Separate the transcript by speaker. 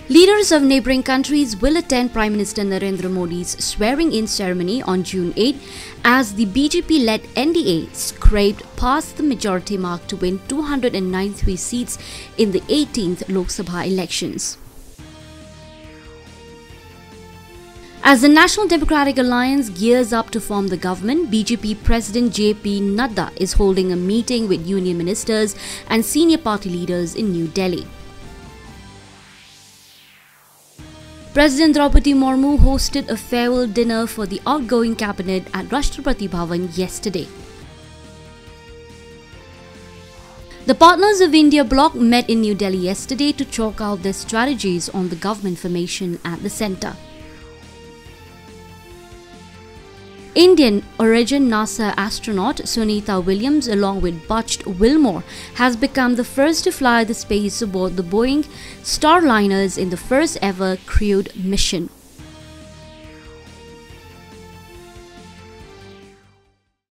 Speaker 1: Leaders of neighbouring countries will attend Prime Minister Narendra Modi's swearing-in ceremony on June 8 as the BJP-led NDA scraped past the majority mark to win 293 seats in the 18th Lok Sabha elections. As the National Democratic Alliance gears up to form the government, BJP President JP Nadda is holding a meeting with union ministers and senior party leaders in New Delhi. President Draupadi Murmu hosted a farewell dinner for the outgoing cabinet at Rashtrapati Bhavan yesterday. The partners of India bloc met in New Delhi yesterday to chalk out their strategies on the government formation at the centre. Indian origin NASA astronaut Sunita Williams along with Butch Wilmore has become the first to fly the space aboard the Boeing Starliners in the first ever crewed mission.